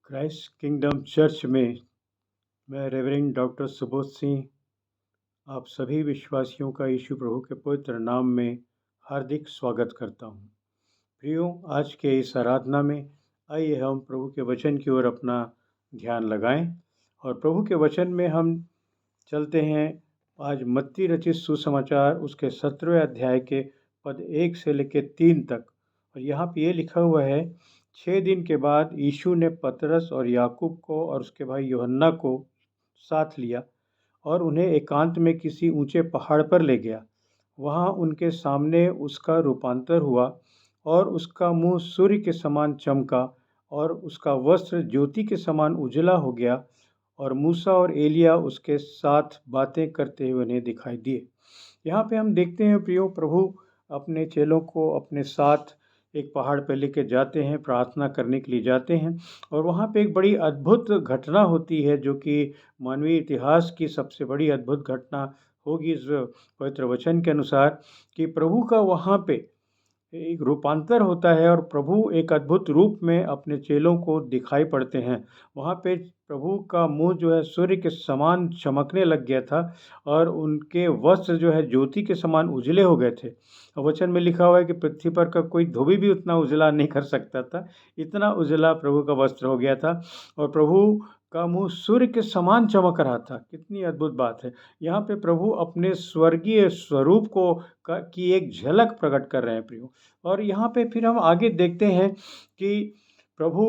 Christ kingdom church में मैं reverend doctor Subodh Singh आप सभी विश्वासियों का यीशु प्रभु के पवित्र नाम में हार्दिक स्वागत करता हूँ। प्रियो, आज के इस आराधना में आइए हम प्रभु के वचन की ओर अपना ध्यान लगाएं और प्रभु के वचन में हम चलते हैं। आज मत्ती रचित सुसमाचार उसके 17वें अध्याय के पद 1 से लेकर 3 तक, और यहाँ पे ये लिखा हुआ है, 6 दिन के बाद यीशु ने पतरस और याकूब को और उसके भाई यूहन्ना को साथ लिया और उन्हें एकांत में किसी ऊंचे पहाड़ पर ले गया। वहाँ उनके सामने उसका रूपांतर हुआ और उसका मुंह सूर्य के समान चमका और उसका वस्त्र ज्योति के समान उजला हो गया, और मूसा और एलिया उसके साथ बातें करते हुए उन्हें दिखाई दिए। यहाँ पे हम देखते हैं प्रियो, प्रभु अपने चेलों को अपने साथ एक पहाड़ पर लेके जाते हैं, प्रार्थना करने के लिए जाते हैं, और वहाँ पे एक बड़ी अद्भुत घटना होती है जो कि मानवीय इतिहास की सबसे बड़ी अद्भुत घटना होगी इस पवित्र वचन के अनुसार, कि प्रभु का वहाँ पे एक रूपांतर होता है और प्रभु एक अद्भुत रूप में अपने चेलों को दिखाई पड़ते हैं। वहाँ पे प्रभु का मुंह जो है सूर्य के समान चमकने लग गया था और उनके वस्त्र जो है ज्योति के समान उजले हो गए थे। वचन में लिखा हुआ है कि पृथ्वी पर का कोई धोबी भी उतना उजला नहीं कर सकता था, इतना उजला प्रभु का वस्त्र हो गया था, और प्रभु का मुंह सूर्य के समान चमक रहा था। कितनी अद्भुत बात है। यहाँ पे प्रभु अपने स्वर्गीय स्वरूप को की एक झलक प्रकट कर रहे हैं प्रियो। और यहाँ पे फिर हम आगे देखते हैं कि प्रभु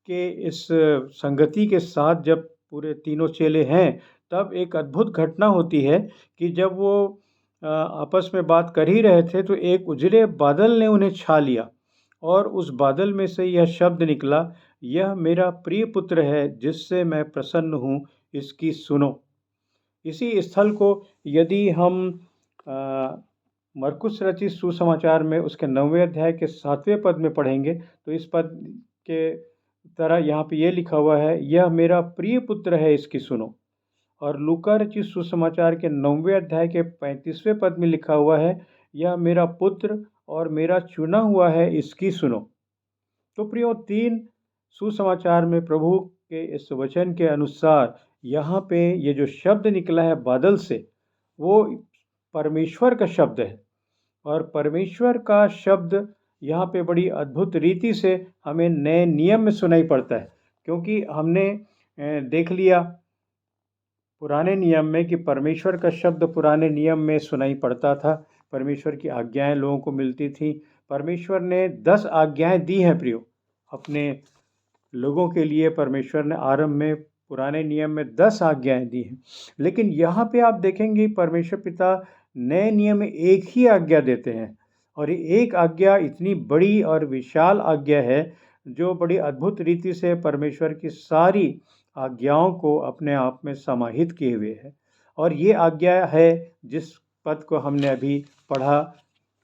के इस संगति के साथ जब पूरे तीनों चेले हैं, तब एक अद्भुत घटना होती है कि जब वो आपस में बात कर ही रहे थे तो एक उजले बादल ने उन्हें छा लिया, और उस बादल में से यह शब्द निकला, यह मेरा प्रिय पुत्र है जिससे मैं प्रसन्न हूँ, इसकी सुनो। इसी स्थल को यदि हम मरकुस रचित सुसमाचार में उसके 9वें अध्याय के 7वें पद में पढ़ेंगे तो इस पद के तरह यहाँ पे ये लिखा हुआ है, यह मेरा प्रिय पुत्र है, इसकी सुनो। और लूका रचित सुसमाचार के 9वें अध्याय के 35वें पद में लिखा हुआ है, यह मेरा पुत्र और मेरा चुना हुआ है, इसकी सुनो। तो प्रियो, 3 सुसमाचार में प्रभु के इस वचन के अनुसार यहाँ पे ये जो शब्द निकला है बादल से, वो परमेश्वर का शब्द है, और परमेश्वर का शब्द यहाँ पे बड़ी अद्भुत रीति से हमें नए नियम में सुनाई पड़ता है। क्योंकि हमने देख लिया पुराने नियम में कि परमेश्वर का शब्द पुराने नियम में सुनाई पड़ता था, परमेश्वर की आज्ञाएं लोगों को मिलती थी। परमेश्वर ने 10 आज्ञाएं दी हैं प्रियो अपने लोगों के लिए। परमेश्वर ने आरंभ में पुराने नियम में 10 आज्ञाएं दी हैं, लेकिन यहाँ पे आप देखेंगे परमेश्वर पिता नए नियम में एक ही आज्ञा देते हैं, और ये एक आज्ञा इतनी बड़ी और विशाल आज्ञा है जो बड़ी अद्भुत रीति से परमेश्वर की सारी आज्ञाओं को अपने आप में समाहित किए हुए है। और ये आज्ञा है जिस पद को हमने अभी पढ़ा,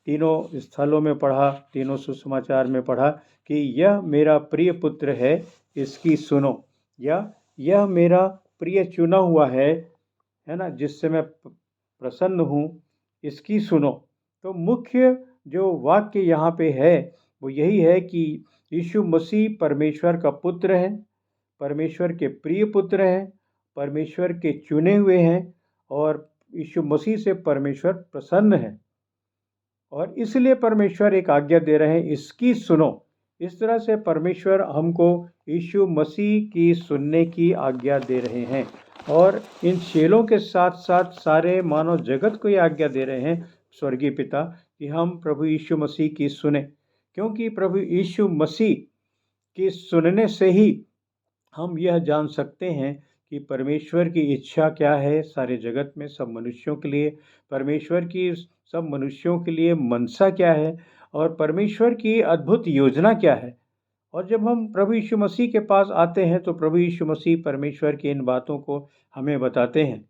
तीनों स्थलों में पढ़ा, तीनों सुसमाचार में पढ़ा कि यह मेरा प्रिय पुत्र है, इसकी सुनो, या यह मेरा प्रिय चुना हुआ है ना, जिससे मैं प्रसन्न हूँ, इसकी सुनो। तो मुख्य जो वाक्य यहाँ पे है वो यही है कि यीशु मसीह परमेश्वर का पुत्र है, परमेश्वर के प्रिय पुत्र हैं, परमेश्वर के चुने हुए हैं, और यीशु मसीह से परमेश्वर प्रसन्न है, और इसलिए परमेश्वर एक आज्ञा दे रहे हैं, इसकी सुनो। इस तरह से परमेश्वर हमको यीशु मसीह की सुनने की आज्ञा दे रहे हैं, और इन चेलों के साथ साथ सारे मानव जगत को ये आज्ञा दे रहे हैं स्वर्गीय पिता कि हम प्रभु यीशु मसीह की सुने। क्योंकि प्रभु यीशु मसीह की सुनने से ही हम यह जान सकते हैं कि परमेश्वर की इच्छा क्या है सारे जगत में सब मनुष्यों के लिए, परमेश्वर की सब मनुष्यों के लिए मनसा क्या है, और परमेश्वर की अद्भुत योजना क्या है। और जब हम प्रभु यीशु मसीह के पास आते हैं तो प्रभु यीशु मसीह परमेश्वर की इन बातों को हमें बताते हैं।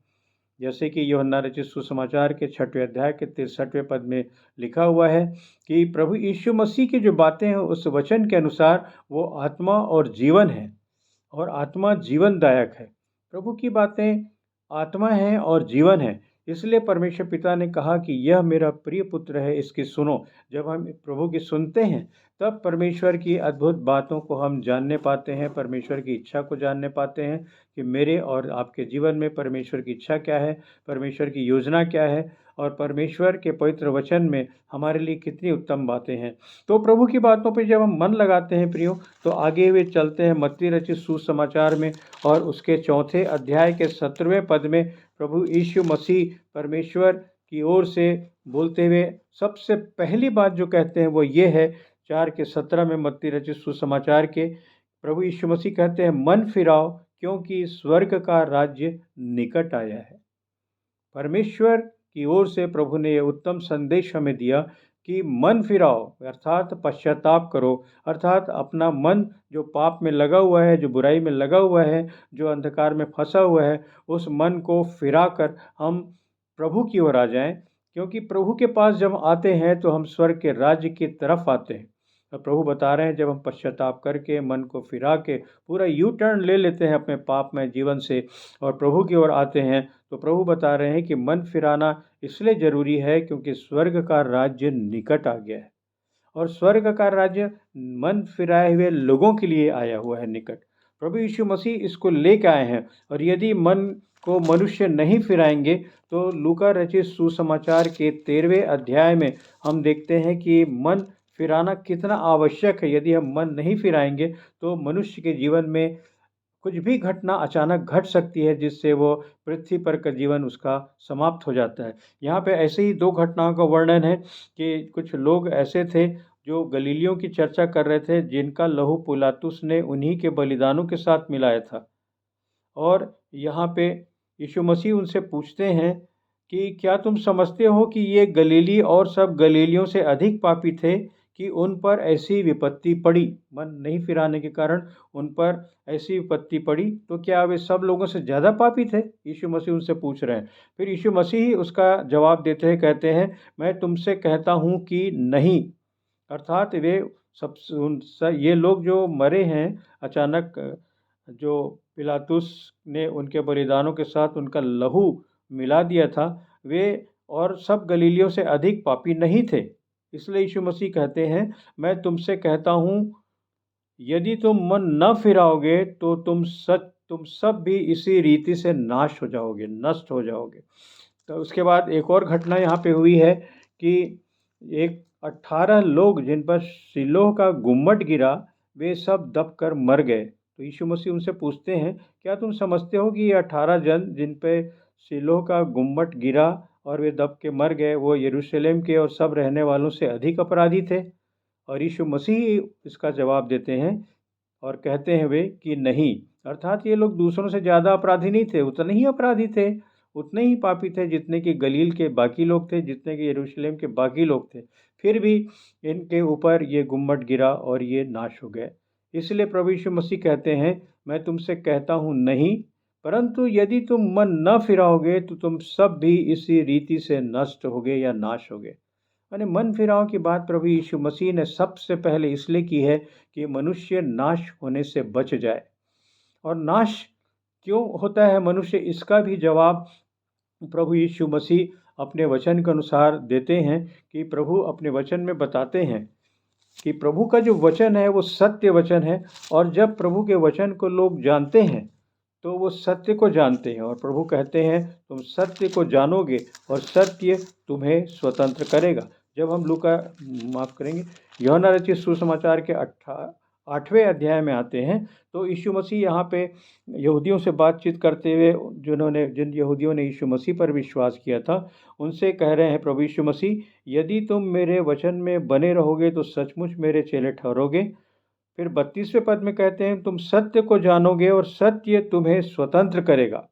जैसे कि यूहन्ना रचित सुसमाचार के 6वें अध्याय के 63वें पद में लिखा हुआ है कि प्रभु यीशु मसीह की जो बातें हैं उस वचन के अनुसार वो आत्मा और जीवन है, और आत्मा जीवनदायक है। प्रभु की बातें आत्मा है और जीवन है, इसलिए परमेश्वर पिता ने कहा कि यह मेरा प्रिय पुत्र है, इसकी सुनो। जब हम प्रभु की सुनते हैं तब परमेश्वर की अद्भुत बातों को हम जानने पाते हैं, परमेश्वर की इच्छा को जानने पाते हैं कि मेरे और आपके जीवन में परमेश्वर की इच्छा क्या है, परमेश्वर की योजना क्या है और परमेश्वर के पवित्र वचन में हमारे लिए कितनी उत्तम बातें हैं। तो प्रभु की बातों पर जब हम मन लगाते हैं प्रियो, तो आगे वे चलते हैं मत्ती रचित सुसमाचार में और उसके 4 अध्याय के 17वें पद में प्रभु यीशु मसीह परमेश्वर की ओर से बोलते हुए सबसे पहली बात जो कहते हैं वो ये है, 4 के 17 में मत्ती रचित सुसमाचार के प्रभु यीशु मसीह कहते हैं, मन फिराओ क्योंकि स्वर्ग का राज्य निकट आया है। परमेश्वर की ओर से प्रभु ने यह उत्तम संदेश हमें दिया कि मन फिराओ अर्थात पश्चाताप करो, अर्थात अपना मन जो पाप में लगा हुआ है, जो बुराई में लगा हुआ है, जो अंधकार में फंसा हुआ है, उस मन को फिराकर हम प्रभु की ओर आ जाएं। क्योंकि प्रभु के पास जब आते हैं तो हम स्वर्ग के राज्य की तरफ आते हैं। और प्रभु बता रहे हैं, जब हम पश्चाताप करके मन को फिरा के पूरा यू टर्न ले लेते हैं अपने पापमय जीवन से और प्रभु की ओर आते हैं, तो प्रभु बता रहे हैं कि मन फिराना इसलिए ज़रूरी है क्योंकि स्वर्ग का राज्य निकट आ गया है। और स्वर्ग का राज्य मन फिराए हुए लोगों के लिए आया हुआ है निकट। प्रभु यीशु मसीह इसको लेकर आए हैं। और यदि मन को मनुष्य नहीं फिराएंगे तो लूका रचित सुसमाचार के 13वें अध्याय में हम देखते हैं कि मन फिराना कितना आवश्यक है। यदि हम मन नहीं फिराएंगे तो मनुष्य के जीवन में कुछ भी घटना अचानक घट सकती है जिससे वो पृथ्वी पर का जीवन उसका समाप्त हो जाता है। यहाँ पे ऐसे ही 2 घटनाओं का वर्णन है कि कुछ लोग ऐसे थे जो गलीलियों की चर्चा कर रहे थे, जिनका लहू पिलातुस ने उन्हीं के बलिदानों के साथ मिलाया था। और यहाँ पे यीशु मसीह उनसे पूछते हैं कि क्या तुम समझते हो कि ये गलीली और सब गलीलियों से अधिक पापी थे कि उन पर ऐसी विपत्ति पड़ी, मन नहीं फिराने के कारण उन पर ऐसी विपत्ति पड़ी, तो क्या वे सब लोगों से ज़्यादा पापी थे? यीशु मसीह उनसे पूछ रहे हैं। फिर यीशु मसीह उसका जवाब देते हैं, कहते हैं, मैं तुमसे कहता हूँ कि नहीं। अर्थात वे ये लोग जो मरे हैं अचानक, जो पिलातुस ने उनके बलिदानों के साथ उनका लहू मिला दिया था, वे और सब गलीलियों से अधिक पापी नहीं थे। इसलिए यीशु मसीह कहते हैं, मैं तुमसे कहता हूँ यदि तुम मन न फिराओगे तो तुम सब भी इसी रीति से नाश हो जाओगे, नष्ट हो जाओगे। तो उसके बाद एक और घटना यहाँ पे हुई है कि एक 18 लोग जिन पर शिलोह का गुम्मट गिरा, वे सब दब कर मर गए। तो यीशु मसीह उनसे पूछते हैं, क्या तुम समझते हो कि ये 18 जन जिन पे शिलोह का गुम्मट गिरा और वे दब के मर गए, वो यरूशलेम के और सब रहने वालों से अधिक अपराधी थे? और यीशु मसीह इसका जवाब देते हैं और कहते हैं वे कि नहीं। अर्थात ये लोग दूसरों से ज़्यादा अपराधी नहीं थे, उतने ही अपराधी थे, उतने ही पापी थे जितने कि गलील के बाकी लोग थे, जितने कि यरूशलेम के बाकी लोग थे। फिर भी इनके ऊपर ये गुम्मट गिरा और ये नाश हो गए। इसलिए प्रभु यीशु मसीह कहते हैं, मैं तुमसे कहता हूँ नहीं, परंतु यदि तुम मन न फिराओगे तो तुम सब भी इसी रीति से नष्ट होगे या नाश होगे। मैंने मन फिराव की बात प्रभु यीशु मसीह ने सबसे पहले इसलिए की है कि मनुष्य नाश होने से बच जाए। और नाश क्यों होता है मनुष्य, इसका भी जवाब प्रभु यीशु मसीह अपने वचन के अनुसार देते हैं कि प्रभु अपने वचन में बताते हैं कि प्रभु का जो वचन है वो सत्य वचन है। और जब प्रभु के वचन को लोग जानते हैं तो वो सत्य को जानते हैं। और प्रभु कहते हैं, तुम सत्य को जानोगे और सत्य तुम्हें स्वतंत्र करेगा। जब हम माफ़ करेंगे, यूहन्ना रचित सुसमाचार के 8वें अध्याय में आते हैं तो यीशु मसीह यहाँ पे यहूदियों से बातचीत करते हुए, जिन यहूदियों ने यीशु मसीह पर विश्वास किया था, उनसे कह रहे हैं प्रभु यीशु मसीह, यदि तुम मेरे वचन में बने रहोगे तो सचमुच मेरे चेले ठहरोगे। फिर 32वें पद में कहते हैं, तुम सत्य को जानोगे और सत्य तुम्हें स्वतंत्र करेगा।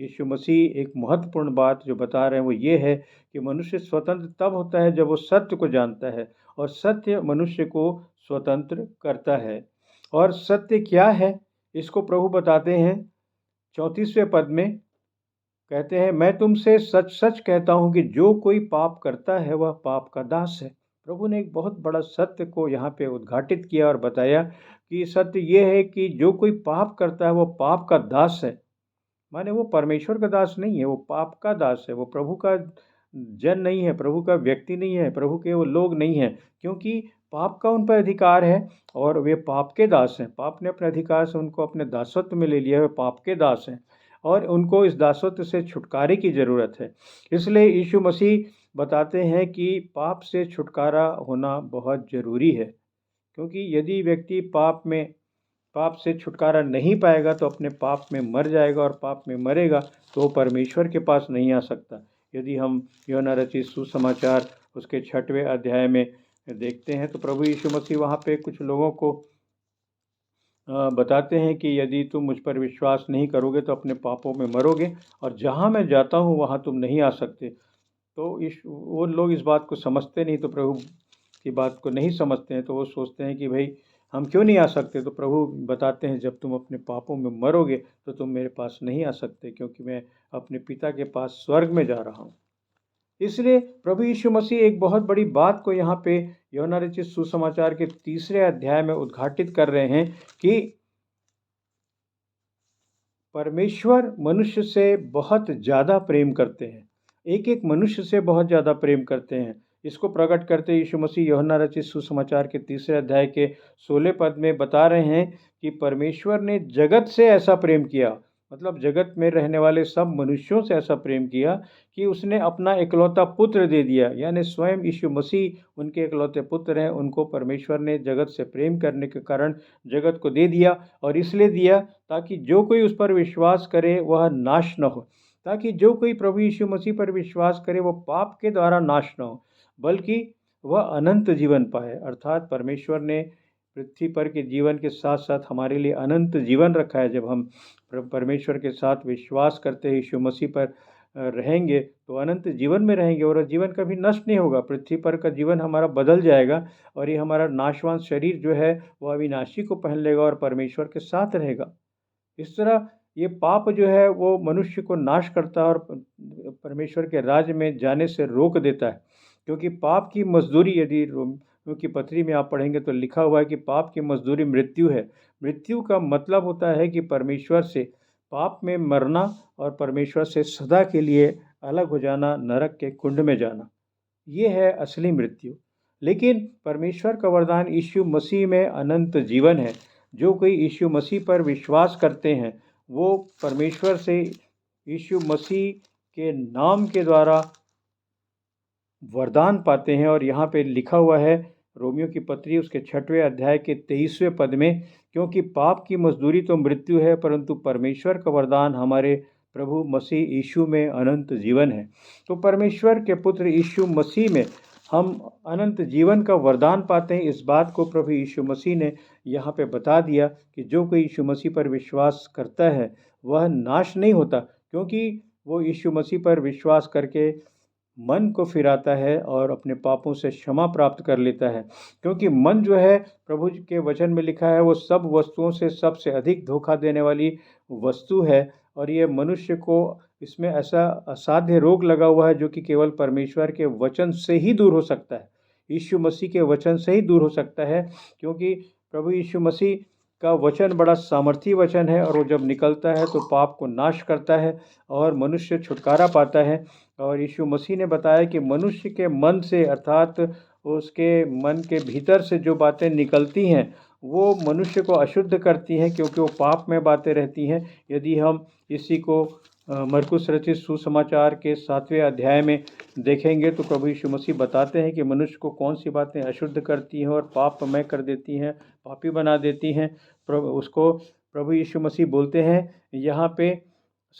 यीशु मसीह एक महत्वपूर्ण बात जो बता रहे हैं वो ये है कि मनुष्य स्वतंत्र तब होता है जब वो सत्य को जानता है और सत्य मनुष्य को स्वतंत्र करता है। और सत्य क्या है इसको प्रभु बताते हैं 34वें पद में, कहते हैं, मैं तुमसे सच सच कहता हूँ कि जो कोई पाप करता है वह पाप का दास है। प्रभु ने एक बहुत बड़ा सत्य को यहाँ पे उद्घाटित किया और बताया कि सत्य ये है कि जो कोई पाप करता है वो पाप का दास है। माने वो परमेश्वर का दास नहीं है, वो पाप का दास है, वो प्रभु का जन नहीं है, प्रभु का व्यक्ति नहीं है, प्रभु के वो लोग नहीं हैं, क्योंकि पाप का उन पर अधिकार है और वे पाप के दास हैं। पाप ने अपने अधिकार से उनको अपने दासत्व में ले लिया है, वे पाप के दास हैं और उनको इस दासत्व से छुटकारे की ज़रूरत है। इसलिए यीशु मसीह बताते हैं कि पाप से छुटकारा होना बहुत ज़रूरी है, क्योंकि यदि व्यक्ति पाप से छुटकारा नहीं पाएगा तो अपने पाप में मर जाएगा और पाप में मरेगा तो वो परमेश्वर के पास नहीं आ सकता। यदि हम यूहन्ना रचित सुसमाचार उसके 6वें अध्याय में देखते हैं तो प्रभु यीशु मसीह वहाँ पे कुछ लोगों को बताते हैं कि यदि तुम मुझ पर विश्वास नहीं करोगे तो अपने पापों में मरोगे और जहाँ मैं जाता हूँ वहाँ तुम नहीं आ सकते। तो वो लोग इस बात को समझते नहीं, तो प्रभु की बात को नहीं समझते हैं, तो वो सोचते हैं कि भाई हम क्यों नहीं आ सकते। तो प्रभु बताते हैं जब तुम अपने पापों में मरोगे तो तुम मेरे पास नहीं आ सकते, क्योंकि मैं अपने पिता के पास स्वर्ग में जा रहा हूँ। इसलिए प्रभु यीशु मसीह एक बहुत बड़ी बात को यहाँ पे यूहन्ना रचित सुसमाचार के 3 अध्याय में उद्घाटित कर रहे हैं कि परमेश्वर मनुष्य से बहुत ज़्यादा प्रेम करते हैं, एक एक मनुष्य से बहुत ज़्यादा प्रेम करते हैं। इसको प्रकट करते यीशु मसीह यूहन्ना रचित सुसमाचार के 3 अध्याय के 16 पद में बता रहे हैं कि परमेश्वर ने जगत से ऐसा प्रेम किया, मतलब जगत में रहने वाले सब मनुष्यों से ऐसा प्रेम किया कि उसने अपना इकलौता पुत्र दे दिया, यानी स्वयं यीशु मसीह उनके इकलौते पुत्र हैं। उनको परमेश्वर ने जगत से प्रेम करने के कारण जगत को दे दिया, और इसलिए दिया ताकि जो कोई उस पर विश्वास करे वह नाश न हो, ताकि जो कोई प्रभु यीशु मसीह पर विश्वास करे वो पाप के द्वारा नाश न हो, बल्कि वह अनंत जीवन पाए। अर्थात परमेश्वर ने पृथ्वी पर के जीवन के साथ साथ हमारे लिए अनंत जीवन रखा है। जब हम परमेश्वर के साथ विश्वास करते हैं, यीशु मसीह पर रहेंगे तो अनंत जीवन में रहेंगे और जीवन कभी नष्ट नहीं होगा। पृथ्वी पर का जीवन हमारा बदल जाएगा और ये हमारा नाशवान शरीर जो है वह अविनाशी को पहन लेगा और परमेश्वर के साथ रहेगा। इस तरह ये पाप जो है वो मनुष्य को नाश करता है और परमेश्वर के राज्य में जाने से रोक देता है, क्योंकि पाप की मजदूरी, यदि रोमियों की पत्री में आप पढ़ेंगे तो लिखा हुआ है कि पाप की मजदूरी मृत्यु है। मृत्यु का मतलब होता है कि परमेश्वर से पाप में मरना और परमेश्वर से सदा के लिए अलग हो जाना, नरक के कुंड में जाना, ये है असली मृत्यु। लेकिन परमेश्वर का वरदान यीशु मसीह में अनंत जीवन है। जो कोई यीशु मसीह पर विश्वास करते हैं वो परमेश्वर से यीशु मसीह के नाम के द्वारा वरदान पाते हैं। और यहाँ पे लिखा हुआ है रोमियो की पत्री उसके 6वें अध्याय के 23वें पद में, क्योंकि पाप की मजदूरी तो मृत्यु है, परंतु परमेश्वर का वरदान हमारे प्रभु मसीह यीशु में अनंत जीवन है। तो परमेश्वर के पुत्र यीशु मसीह में हम अनंत जीवन का वरदान पाते हैं। इस बात को प्रभु यीशु मसीह ने यहाँ पे बता दिया कि जो कोई यीशु मसीह पर विश्वास करता है वह नाश नहीं होता, क्योंकि वो यीशु मसीह पर विश्वास करके मन को फिराता है और अपने पापों से क्षमा प्राप्त कर लेता है। क्योंकि मन जो है, प्रभु के वचन में लिखा है, वो सब वस्तुओं से सबसे अधिक धोखा देने वाली वस्तु है और ये मनुष्य को इसमें ऐसा असाध्य रोग लगा हुआ है जो कि केवल परमेश्वर के वचन से ही दूर हो सकता है, यीशु मसीह के वचन से ही दूर हो सकता है। क्योंकि प्रभु यीशु मसीह का वचन बड़ा सामर्थी वचन है और वो जब निकलता है तो पाप को नाश करता है और मनुष्य छुटकारा पाता है। और यीशु मसीह ने बताया कि मनुष्य के मन से, अर्थात उसके मन के भीतर से जो बातें निकलती हैं वो मनुष्य को अशुद्ध करती हैं, क्योंकि वो पाप में बातें रहती हैं। यदि हम इसी को मरकुस रचित सुसमाचार के 7वें अध्याय में देखेंगे तो प्रभु यीशु मसीह बताते हैं कि मनुष्य को कौन सी बातें अशुद्ध करती हैं और पापमय कर देती हैं, पापी बना देती हैं। प्रभु यीशु मसीह बोलते हैं यहाँ पे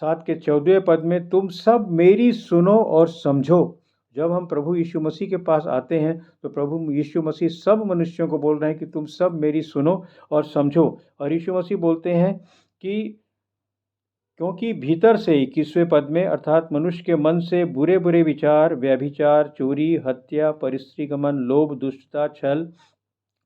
7 के 14वें पद में, तुम सब मेरी सुनो और समझो। जब हम प्रभु यीशु मसीह के पास आते हैं तो प्रभु यीशु मसीह सब मनुष्यों को बोल रहे हैं कि तुम सब मेरी सुनो और समझो। और यीशु मसीह बोलते हैं कि क्योंकि भीतर से 21वें पद में, अर्थात मनुष्य के मन से बुरे बुरे विचार, व्यभिचार, चोरी, हत्या, परस्त्रीगमन, लोभ, दुष्टता, छल,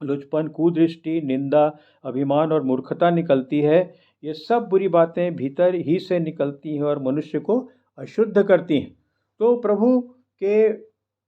लुचपन, कुदृष्टि, निंदा, अभिमान और मूर्खता निकलती है। ये सब बुरी बातें भीतर ही से निकलती हैं और मनुष्य को अशुद्ध करती हैं। तो प्रभु के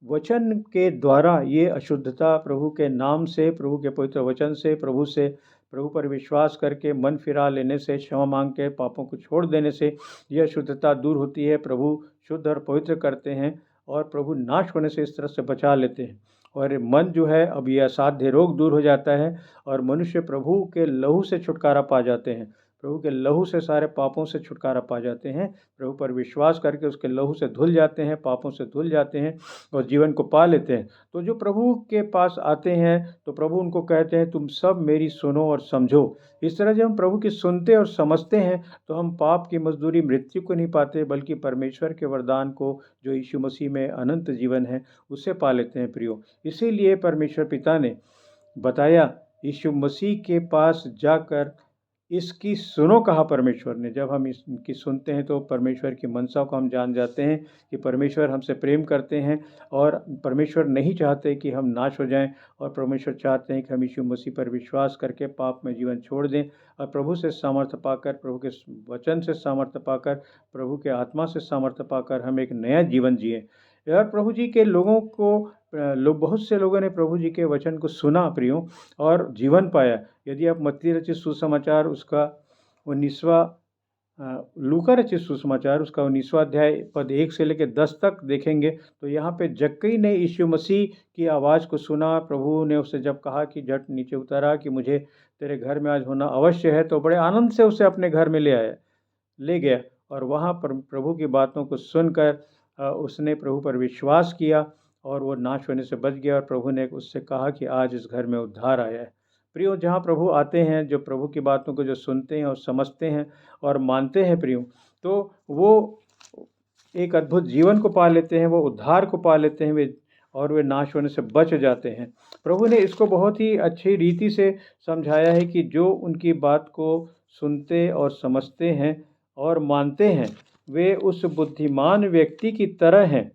वचन के द्वारा ये अशुद्धता प्रभु के नाम से, प्रभु के पवित्र वचन से, प्रभु से प्रभु पर विश्वास करके मन फिरा लेने से, क्षमा मांग के पापों को छोड़ देने से यह शुद्धता दूर होती है। प्रभु शुद्ध और पवित्र करते हैं और प्रभु नाश होने से इस तरह से बचा लेते हैं। और मन जो है अब यह असाध्य रोग दूर हो जाता है और मनुष्य प्रभु के लहू से छुटकारा पा जाते हैं। प्रभु के लहू से सारे पापों से छुटकारा पा जाते हैं। प्रभु पर विश्वास करके उसके लहू से धुल जाते हैं, पापों से धुल जाते हैं और जीवन को पा लेते हैं। तो जो प्रभु के पास आते हैं तो प्रभु उनको कहते हैं, तुम सब मेरी सुनो और समझो। इस तरह जब हम प्रभु की सुनते और समझते हैं तो हम पाप की मजदूरी मृत्यु को नहीं पाते, बल्कि परमेश्वर के वरदान को, जो यीशु मसीह में अनंत जीवन है, उसे पा लेते हैं प्रियो। इसीलिए परमेश्वर पिता ने बताया, यीशु मसीह के पास जाकर इसकी सुनो कहा परमेश्वर ने। जब हम इसकी सुनते हैं तो परमेश्वर की मनसा को हम जान जाते हैं कि परमेश्वर हमसे प्रेम करते हैं और परमेश्वर नहीं चाहते कि हम नाश हो जाएं, और परमेश्वर चाहते हैं कि हम यीशु मसीह पर विश्वास करके पाप में जीवन छोड़ दें और प्रभु से सामर्थ्य पाकर, प्रभु के वचन से सामर्थ्य पाकर, प्रभु के आत्मा से सामर्थ्य पाकर हम एक नया जीवन जिए। यार प्रभु जी के लोगों को बहुत से लोगों ने प्रभु जी के वचन को सुना प्रियो और जीवन पाया। यदि आप मत्ती रचित सुसमाचार उसका 19वां लूका रचित सुसमाचार उसका 19वां अध्याय पद 1 से लेकर 10 तक देखेंगे तो यहाँ पे जक्कई ने यीशु मसीह की आवाज़ को सुना। प्रभु ने उससे जब कहा कि झट नीचे उतारा कि मुझे तेरे घर में आज होना अवश्य है, तो बड़े आनंद से उसे अपने घर में ले गया और वहाँ पर प्रभु की बातों को सुनकर उसने प्रभु पर विश्वास किया और वो नाश होने से बच गया। और प्रभु ने उससे कहा कि आज इस घर में उद्धार आया है। प्रियो, जहाँ प्रभु आते हैं, जो प्रभु की बातों को जो सुनते हैं और समझते हैं और मानते हैं प्रियो, तो वो एक अद्भुत जीवन को पा लेते हैं, वो उद्धार को पा लेते हैं, वे नाश होने से बच जाते हैं। प्रभु ने इसको बहुत ही अच्छी रीति से समझाया है कि जो उनकी बात को सुनते और समझते हैं और मानते हैं, वे उस बुद्धिमान व्यक्ति की तरह हैं,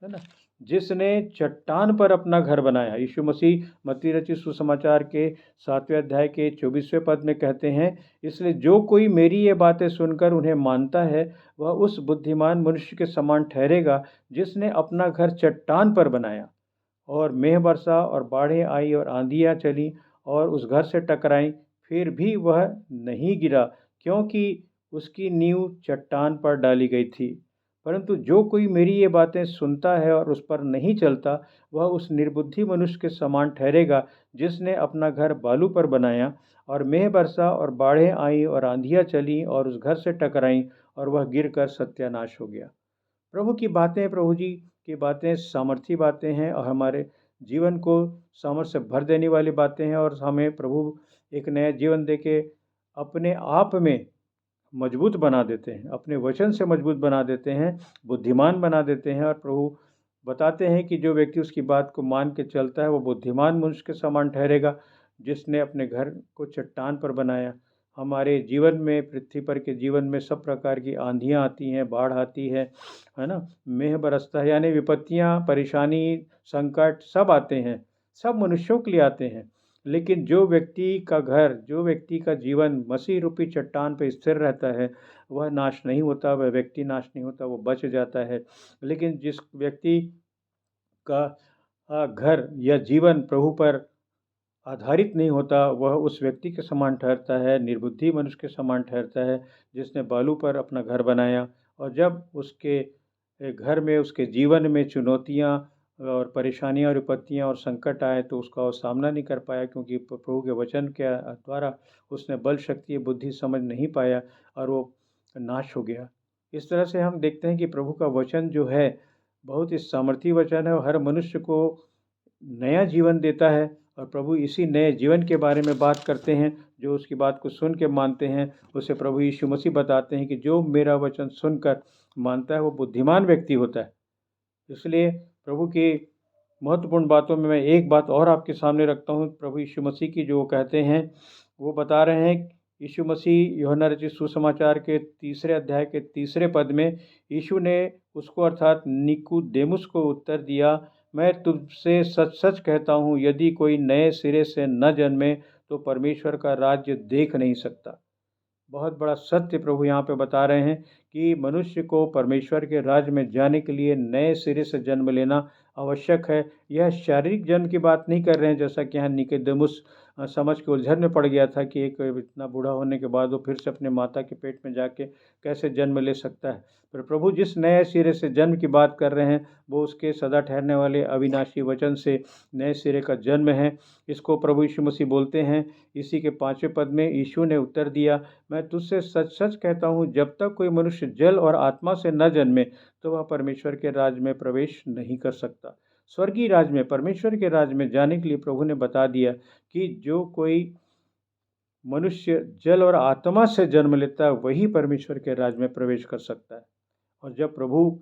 है ना, जिसने चट्टान पर अपना घर बनाया। यीशु मसीह मत्ती रचित सुसमाचार के 7वें अध्याय के 24वें पद में कहते हैं, इसलिए जो कोई मेरी ये बातें सुनकर उन्हें मानता है, वह उस बुद्धिमान मनुष्य के समान ठहरेगा जिसने अपना घर चट्टान पर बनाया। और मेघ बरसा और बाढ़ें आई और आंधियाँ चली और उस घर से टकराई, फिर भी वह नहीं गिरा, क्योंकि उसकी नींव चट्टान पर डाली गई थी। परंतु जो कोई मेरी ये बातें सुनता है और उस पर नहीं चलता, वह उस निर्बुद्धि मनुष्य के समान ठहरेगा जिसने अपना घर बालू पर बनाया। और मेघ बरसा और बाढ़ें आई और आंधियाँ चली और उस घर से टकराई और वह गिरकर सत्यानाश हो गया। प्रभु की बातें, प्रभु जी की बातें सामर्थी बातें हैं और हमारे जीवन को सामर्थ्य से भर देने वाली बातें हैं, और हमें प्रभु एक नया जीवन देके अपने आप में मजबूत बना देते हैं, अपने वचन से मजबूत बना देते हैं, बुद्धिमान बना देते हैं। और प्रभु बताते हैं कि जो व्यक्ति उसकी बात को मान के चलता है, वो बुद्धिमान मनुष्य के समान ठहरेगा जिसने अपने घर को चट्टान पर बनाया। हमारे जीवन में, पृथ्वी पर के जीवन में सब प्रकार की आंधियाँ आती हैं, बाढ़ आती है ना, मेघ बरसता है, यानी विपत्तियाँ, परेशानी, संकट सब आते हैं, सब मनुष्यों के लिए आते हैं। लेकिन जो व्यक्ति का घर, जो व्यक्ति का जीवन मसीह रूपी चट्टान पर स्थिर रहता है, वह नाश नहीं होता, वह व्यक्ति नाश नहीं होता, वो बच जाता है। लेकिन जिस व्यक्ति का घर या जीवन प्रभु पर आधारित नहीं होता, वह उस व्यक्ति के समान ठहरता है, निर्बुद्धि मनुष्य के समान ठहरता है जिसने बालू पर अपना घर बनाया। और जब उसके घर में, उसके जीवन में चुनौतियाँ और परेशानियाँ और विपत्तियाँ और संकट आए तो उसका वो सामना नहीं कर पाया, क्योंकि प्रभु के वचन के द्वारा उसने बल, शक्ति, बुद्धि, समझ नहीं पाया और वो नाश हो गया। इस तरह से हम देखते हैं कि प्रभु का वचन जो है बहुत ही सामर्थी वचन है और हर मनुष्य को नया जीवन देता है। और प्रभु इसी नए जीवन के बारे में बात करते हैं। जो उसकी बात को सुन के मानते हैं, उसे प्रभु यीशु मसीह बताते हैं कि जो मेरा वचन सुनकर मानता है वो बुद्धिमान व्यक्ति होता है। इसलिए प्रभु की महत्वपूर्ण बातों में मैं एक बात और आपके सामने रखता हूँ। प्रभु यीशु मसीह की जो कहते हैं, वो बता रहे हैं, यीशु मसीह यूहन्ना रचित सुसमाचार के 3 अध्याय के 3 पद में यीशु ने उसको अर्थात निकुदेमुस को उत्तर दिया, मैं तुझसे सच सच कहता हूँ, यदि कोई नए सिरे से न जन्मे तो परमेश्वर का राज्य देख नहीं सकता। बहुत बड़ा सत्य प्रभु यहाँ पे बता रहे हैं कि मनुष्य को परमेश्वर के राज्य में जाने के लिए नए सिरे से जन्म लेना आवश्यक है। यह शारीरिक जन्म की बात नहीं कर रहे हैं, जैसा कि यहाँ निकोदेमुस समझ के उलझन में पड़ गया था कि एक इतना बूढ़ा होने के बाद वो फिर से अपने माता के पेट में जाके कैसे जन्म ले सकता है। पर प्रभु जिस नए सिरे से जन्म की बात कर रहे हैं वो उसके सदा ठहरने वाले अविनाशी वचन से नए सिरे का जन्म है। इसको प्रभु यीशु मसीह बोलते हैं। इसी के 5वें पद में यीशु ने उत्तर दिया, मैं तुझसे सच सच कहता हूँ, जब तक कोई मनुष्य जल और आत्मा से न जन्मे तो वह परमेश्वर के राज्य में प्रवेश नहीं कर सकता। स्वर्गीय राज्य में, परमेश्वर के राज्य में जाने के लिए प्रभु ने बता दिया कि जो कोई मनुष्य जल और आत्मा से जन्म लेता है वही परमेश्वर के राज्य में प्रवेश कर सकता है। और जब प्रभु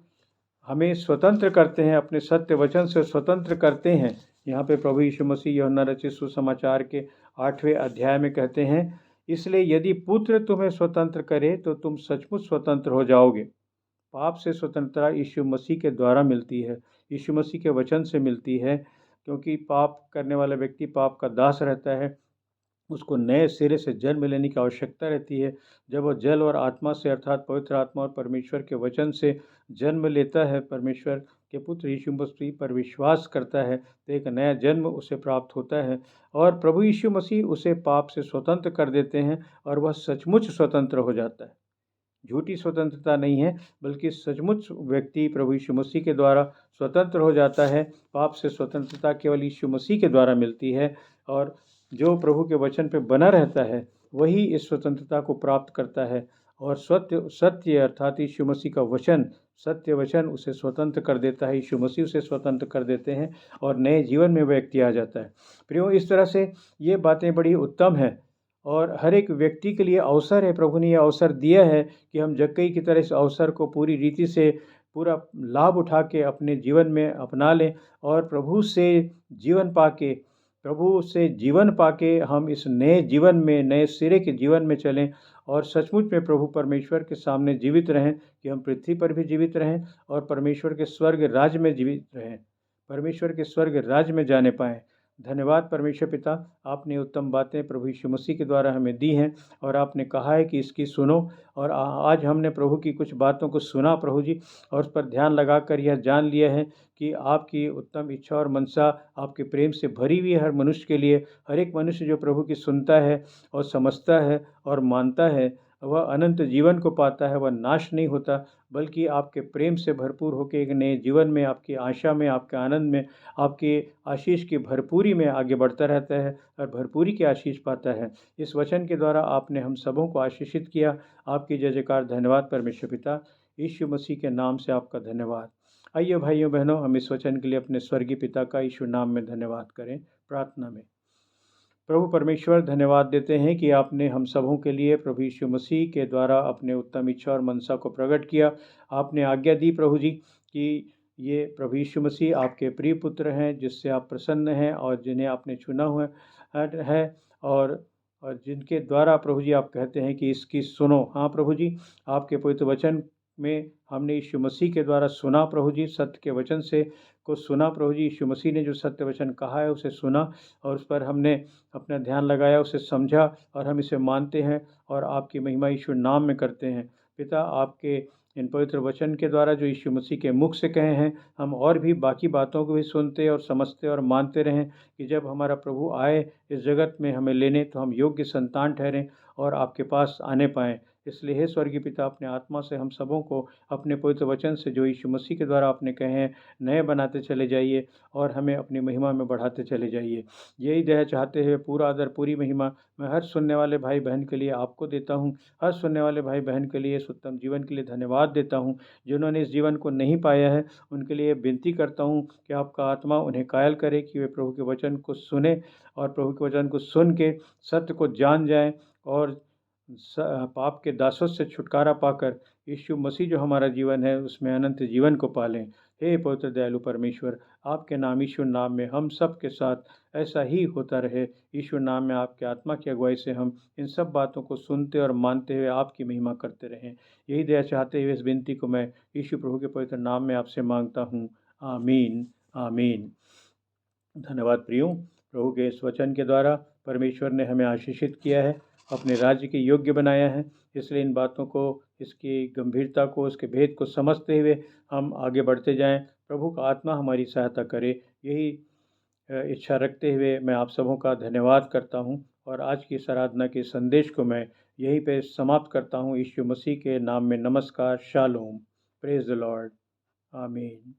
हमें स्वतंत्र करते हैं, अपने सत्य वचन से स्वतंत्र करते हैं, यहाँ पे प्रभु यीशु मसीह यूहन्ना रचित सुसमाचार के 8वें अध्याय में कहते हैं, इसलिए यदि पुत्र तुम्हें स्वतंत्र करे तो तुम सचमुच स्वतंत्र हो जाओगे। पाप से स्वतंत्रता यीशु मसीह के द्वारा मिलती है, यीशु मसीह के वचन से मिलती है, क्योंकि पाप करने वाला व्यक्ति पाप का दास रहता है। उसको नए सिरे से जन्म लेने की आवश्यकता रहती है। जब वह जल और आत्मा से अर्थात पवित्र आत्मा और परमेश्वर के वचन से जन्म लेता है, परमेश्वर के पुत्र यीशु मसीह पर विश्वास करता है, तो एक नया जन्म उसे प्राप्त होता है और प्रभु यीशु मसीह उसे पाप से स्वतंत्र कर देते हैं और वह सचमुच स्वतंत्र हो जाता है। झूठी स्वतंत्रता नहीं है, बल्कि सचमुच व्यक्ति प्रभु यीशु मसीह के द्वारा स्वतंत्र हो जाता है। पाप से स्वतंत्रता केवल यीशु मसीह के द्वारा मिलती है और जो प्रभु के वचन पे बना रहता है वही इस स्वतंत्रता को प्राप्त करता है। और सत्य अर्थात यीशु मसीह का वचन, सत्य वचन उसे स्वतंत्र कर देता है, यीशु मसीह उसे स्वतंत्र कर देते हैं और नए जीवन में व्यक्ति आ जाता है। प्रियो, इस तरह से ये बातें बड़ी उत्तम हैं और हर एक व्यक्ति के लिए अवसर है। प्रभु ने यह अवसर दिया है कि हम जक्कई की तरह इस अवसर को पूरी रीति से पूरा लाभ उठा के अपने जीवन में अपना लें और प्रभु से जीवन पाके हम इस नए जीवन में, नए सिरे के जीवन में चलें और सचमुच में प्रभु परमेश्वर के सामने जीवित रहें, कि हम पृथ्वी पर भी जीवित रहें और परमेश्वर के स्वर्ग राज्य में जीवित रहें, परमेश्वर के स्वर्ग राज्य में जाने पाएँ। धन्यवाद परमेश्वर पिता, आपने उत्तम बातें प्रभु यीशु मसीह के द्वारा हमें दी हैं और आपने कहा है कि इसकी सुनो। और आज हमने प्रभु की कुछ बातों को सुना प्रभु जी, और उस पर ध्यान लगाकर यह जान लिया है कि आपकी उत्तम इच्छा और मनसा आपके प्रेम से भरी हुई है हर मनुष्य के लिए। हर एक मनुष्य जो प्रभु की सुनता है और समझता है और मानता है, वह अनंत जीवन को पाता है, वह नाश नहीं होता, बल्कि आपके प्रेम से भरपूर होकर एक नए जीवन में, आपकी आशा में, आपके आनंद में, आपके आशीष की भरपूरी में आगे बढ़ता रहता है और भरपूरी की आशीष पाता है। इस वचन के द्वारा आपने हम सबों को आशीषित किया। आपकी जय जयकार, धन्यवाद परमेश्वर पिता, यीशु मसीह के नाम से आपका धन्यवाद। आइए भाइयों बहनों, हम इस वचन के लिए अपने स्वर्गीय पिता का यीशु नाम में धन्यवाद करें। प्रार्थना में प्रभु परमेश्वर, धन्यवाद देते हैं कि आपने हम सबों के लिए प्रभु यीशु मसीह के द्वारा अपने उत्तम इच्छा और मनसा को प्रकट किया। आपने आज्ञा दी प्रभु जी कि ये प्रभु यीशु मसीह आपके प्रिय पुत्र हैं, जिससे आप प्रसन्न हैं और जिन्हें आपने चुना हुआ है और जिनके द्वारा प्रभु जी आप कहते हैं कि इसकी सुनो। हाँ प्रभु जी, आपके पवित्र वचन में हमने यीशु मसीह के द्वारा सुना प्रभु जी, सत्य के वचन से को सुना प्रभु जी। यीशु मसीह ने जो सत्य वचन कहा है उसे सुना और उस पर हमने अपना ध्यान लगाया, उसे समझा और हम इसे मानते हैं और आपकी महिमा यीशु नाम में करते हैं। पिता, आपके इन पवित्र वचन के द्वारा जो यीशु मसीह के मुख से कहे हैं, हम और भी बाकी बातों को भी सुनते और समझते और मानते रहें, कि जब हमारा प्रभु आए इस जगत में हमें लेने, तो हम योग्य संतान ठहरें और आपके पास आने पाएँ। इसलिए हे स्वर्गीय पिता, अपने आत्मा से हम सबों को अपने पवित्र वचन से जो यीशु मसीह के द्वारा आपने कहे हैं नए बनाते चले जाइए और हमें अपनी महिमा में बढ़ाते चले जाइए। यही दया चाहते हुए पूरा आदर, पूरी महिमा मैं हर सुनने वाले भाई बहन के लिए आपको देता हूँ। हर सुनने वाले भाई बहन के लिए इस उत्तम जीवन के लिए धन्यवाद देता हूँ। जिन्होंने इस जीवन को नहीं पाया है उनके लिए विनती करता हूँ कि आपका आत्मा उन्हें कायल करे कि वे प्रभु के वचन को सुने और प्रभु के वचन को सुन के सत्य को जान जाएं और पाप के दासों से छुटकारा पाकर यीशु मसीह जो हमारा जीवन है उसमें अनंत जीवन को पालें। हे पवित्र दयालु परमेश्वर, आपके नाम यीशु नाम में हम सब के साथ ऐसा ही होता रहे। यीशु नाम में आपके आत्मा की अगुवाई से हम इन सब बातों को सुनते और मानते हुए आपकी महिमा करते रहें। यही दया चाहते हुए इस विनती को मैं यीशु प्रभु के पवित्र नाम में आपसे मांगता हूँ। आमीन, आमीन। धन्यवाद प्रियो, प्रभु के इस वचन के द्वारा परमेश्वर ने हमें आशीषित किया है, अपने राज्य के योग्य बनाया है। इसलिए इन बातों को, इसकी गंभीरता को, इसके भेद को समझते हुए हम आगे बढ़ते जाएं। प्रभु का आत्मा हमारी सहायता करे। यही इच्छा रखते हुए मैं आप सबों का धन्यवाद करता हूँ और आज की इस आराधना के संदेश को मैं यहीं पे समाप्त करता हूँ। यीशु मसीह के नाम में नमस्कार, शालोम, प्रेज द लॉर्ड, आमीन।